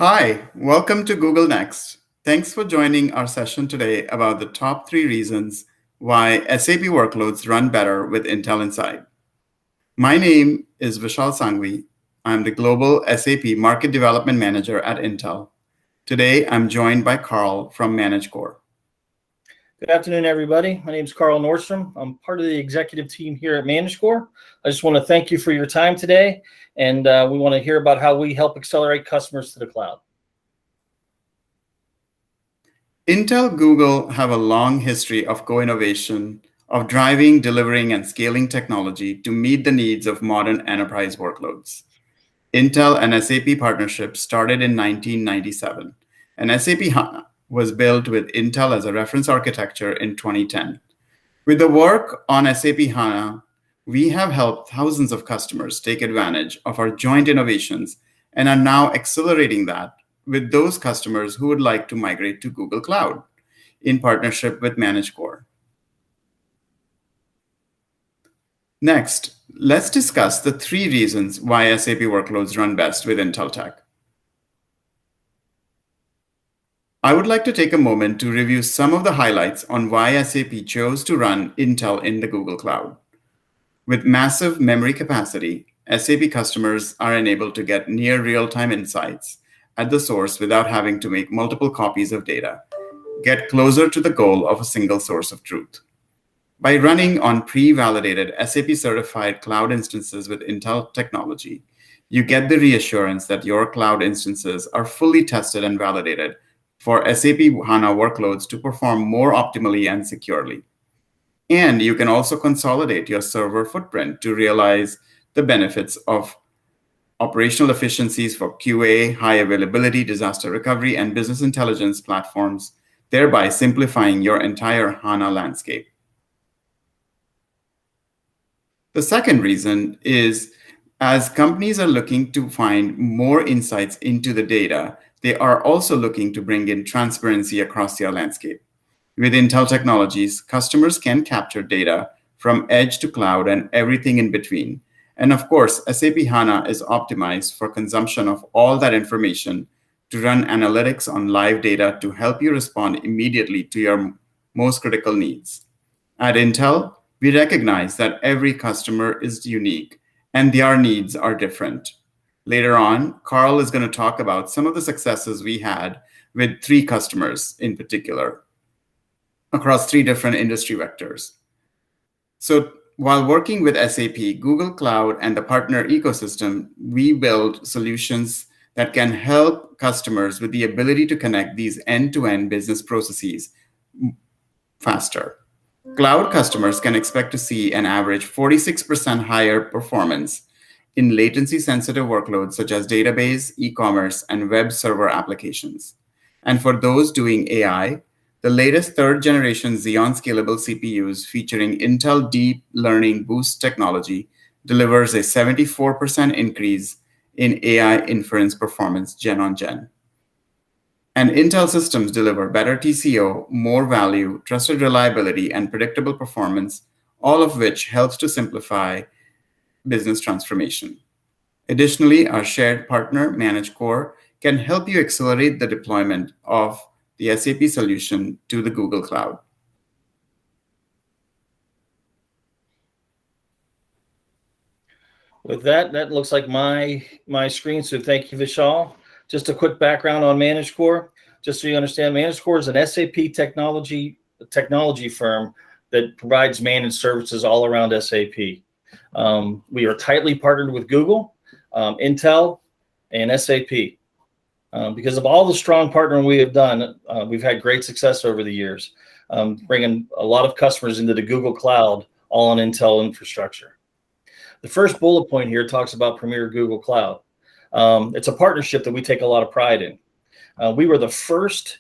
Hi, welcome to Google Next. Thanks for joining our session today about the top 3 reasons why SAP workloads run better with Intel Inside. My name is Vishal Sangvi. I'm the Global SAP Market Development Manager at Intel. Today, I'm joined by Carl from ManageCore. Good afternoon, everybody. My name is Carl Nordstrom. I'm part of the executive team here at ManageCore. I just want to thank you for your time today, and we want to hear about how we help accelerate customers to the cloud. Intel Google have a long history of co-innovation, of driving, delivering, and scaling technology to meet the needs of modern enterprise workloads. Intel and SAP partnership started in 1997, and SAP HANA was built with Intel as a reference architecture in 2010. With the work on SAP HANA, we have helped thousands of customers take advantage of our joint innovations and are now accelerating that with those customers who would like to migrate to Google Cloud in partnership with ManageCore. Next, let's discuss the 3 reasons why SAP workloads run best with Intel Tech. I would like to take a moment to review some of the highlights on why SAP chose to run Intel in the Google Cloud. With massive memory capacity, SAP customers are enabled to get near real-time insights at the source without having to make multiple copies of data, get closer to the goal of a single source of truth. By running on pre-validated SAP-certified cloud instances with Intel technology, you get the reassurance that your cloud instances are fully tested and validated for SAP HANA workloads to perform more optimally and securely. And you can also consolidate your server footprint to realize the benefits of operational efficiencies for QA, high availability, disaster recovery, and business intelligence platforms, thereby simplifying your entire HANA landscape. The second reason is, as companies are looking to find more insights into the data, they are also looking to bring in transparency across their landscape. With Intel technologies, customers can capture data from edge to cloud and everything in between. And of course, SAP HANA is optimized for consumption of all that information to run analytics on live data to help you respond immediately to your most critical needs. At Intel, we recognize that every customer is unique and their needs are different. Later on, Carl is going to talk about some of the successes we had with 3 customers in particular across 3 different industry vectors. So while working with SAP, Google Cloud, and the partner ecosystem, we build solutions that can help customers with the ability to connect these end-to-end business processes faster. Cloud customers can expect to see an average 46% higher performance in latency-sensitive workloads such as database, e-commerce, and web server applications. And for those doing AI, the latest 3rd-generation Xeon Scalable CPUs featuring Intel Deep Learning Boost technology delivers a 74% increase in AI inference performance gen on gen. And Intel systems deliver better TCO, more value, trusted reliability, and predictable performance, all of which helps to simplify business transformation. Additionally, our shared partner, ManageCore, can help you accelerate the deployment of the SAP solution to the Google Cloud. With that looks like my screen, so thank you, Vishal. Just a quick background on ManageCore. Just so you understand, ManageCore is an SAP technology firm that provides managed services all around SAP. We are tightly partnered with Google, Intel, and SAP. Because of all the strong partnering we have done, we've had great success over the years, bringing a lot of customers into the Google Cloud, all on Intel infrastructure. The first bullet point here talks about Premier Google Cloud. It's a partnership that we take a lot of pride in. We were the first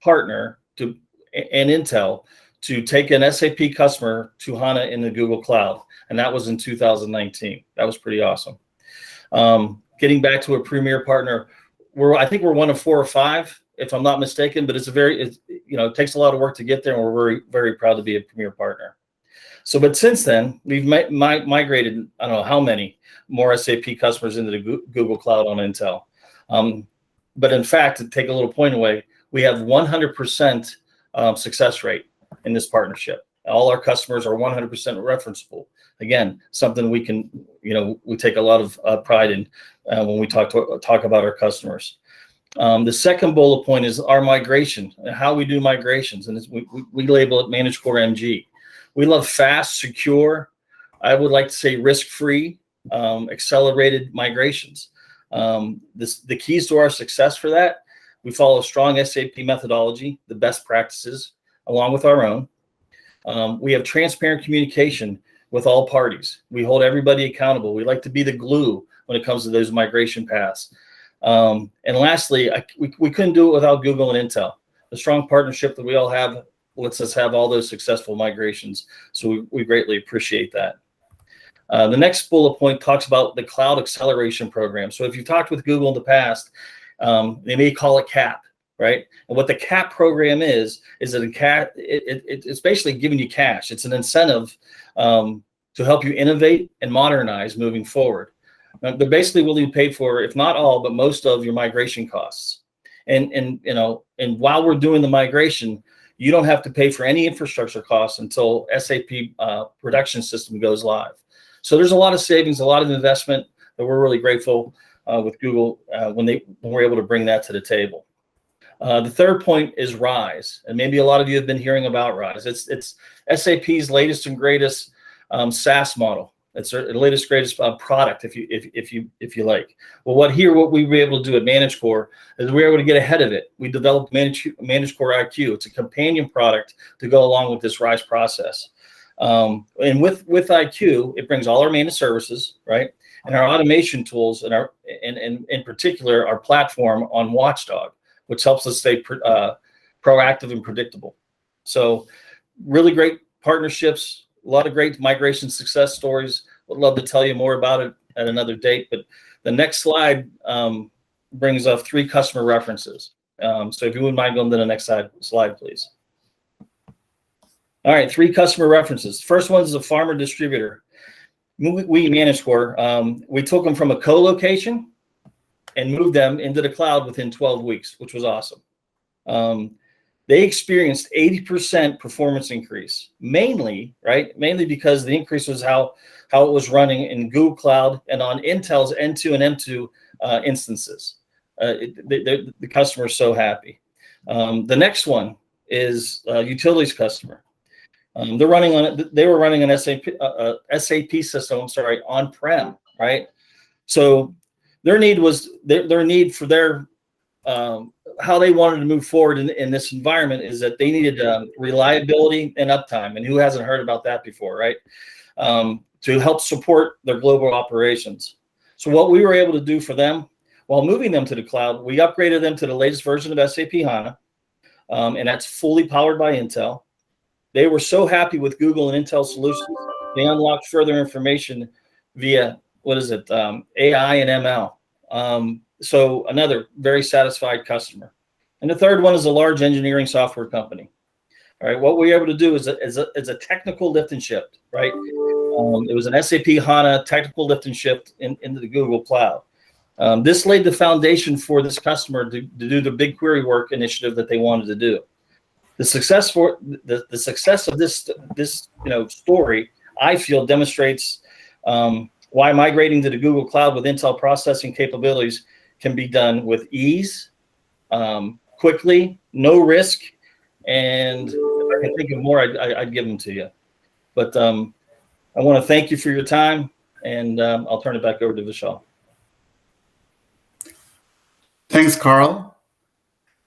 partner and Intel to take an SAP customer to HANA in the Google Cloud, and that was in 2019. That was pretty awesome. Getting back to a premier partner, I think we're one of 4 or 5, if I'm not mistaken, but it takes a lot of work to get there, and we're very, very proud to be a premier partner. So, but since then, we've migrated, I don't know how many more SAP customers into the Google Cloud on Intel. But in fact, to take a little point away, we have 100% success rate in this partnership. All our customers are 100% referenceable. Again, something we can, we take a lot of pride in when we talk about our customers. The second bullet point is our migration, how we do migrations, and we label it Managed Core MG. We love fast, secure, I would like to say risk-free, accelerated migrations. The keys to our success for that, we follow a strong SAP methodology, the best practices, along with our own. We have transparent communication with all parties. We hold everybody accountable. We like to be the glue when it comes to those migration paths. And lastly, we couldn't do it without Google and Intel. The strong partnership that we all have lets us have all those successful migrations. So we greatly appreciate that. The next bullet point talks about the Cloud Acceleration Program. So if you've talked with Google in the past, they may call it CAP, right? And what the CAP program is that it's basically giving you cash. It's an incentive to help you innovate and modernize moving forward. Now, they're basically willing to pay for, if not all, but most of your migration costs. And while we're doing the migration, you don't have to pay for any infrastructure costs until SAP production system goes live. So there's a lot of savings, a lot of investment that we're really grateful with Google when we're able to bring that to the table. The third point is RISE, and maybe a lot of you have been hearing about RISE. It's SAP's latest and greatest SaaS model. It's the latest greatest product, if you like. Well, what we were able to do at Managed Core is we were able to get ahead of it. We developed Managed Core IQ. It's a companion product to go along with this RISE process. And with IQ, it brings all our managed services, right, and our automation tools, and in particular our platform on Watchdog, which helps us stay proactive and predictable. So really great partnerships, a lot of great migration success stories. Would love to tell you more about it at another date, but the next slide brings up 3 customer references. So if you wouldn't mind going to the next slide, please. All right, 3 customer references. First one is a farmer distributor. We Managed Core, we took them from a co-location and moved them into the cloud within 12 weeks, which was awesome. They experienced 80% performance increase, mainly because the increase was how it was running in Google Cloud and on Intel's N2 and M2 instances. The customer is so happy. The next one is a utilities customer. They were running an SAP system, on-prem, right? So their need for their how they wanted to move forward in this environment is that they needed reliability and uptime. And who hasn't heard about that before, right? To help support their global operations. So what we were able to do for them while moving them to the cloud, we upgraded them to the latest version of SAP HANA, and that's fully powered by Intel. They were so happy with Google and Intel solutions, they unlocked further information via, AI and ML. So another very satisfied customer. And the third one is a large engineering software company. All right, what we were able to do is a technical lift and shift, right? It was an SAP HANA technical lift and shift into the Google Cloud. This laid the foundation for this customer to do the BigQuery work initiative that they wanted to do. The success of this story, I feel, demonstrates why migrating to the Google Cloud with Intel processing capabilities can be done with ease, quickly, no risk, and if I can think of more, I'd give them to you. But I want to thank you for your time, and I'll turn it back over to Vishal. Thanks, Carl.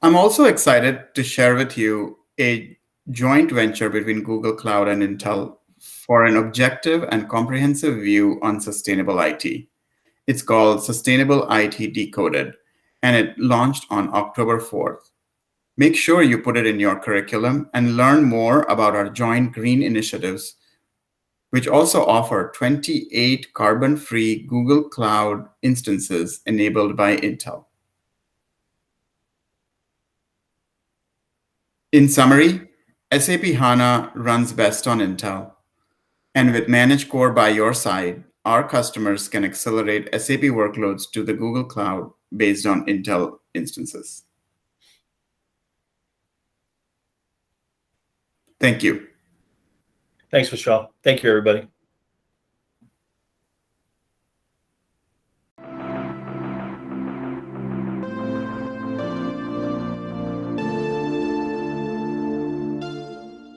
I'm also excited to share with you a joint venture between Google Cloud and Intel for an objective and comprehensive view on sustainable IT. It's called Sustainable IT Decoded, and it launched on October 4th. Make sure you put it in your curriculum and learn more about our joint green initiatives, which also offer 28 carbon-free Google Cloud instances enabled by Intel. In summary, SAP HANA runs best on Intel. And with Managed Core by your side, our customers can accelerate SAP workloads to the Google Cloud based on Intel instances. Thank you. Thanks, Vishal. Thank you, everybody.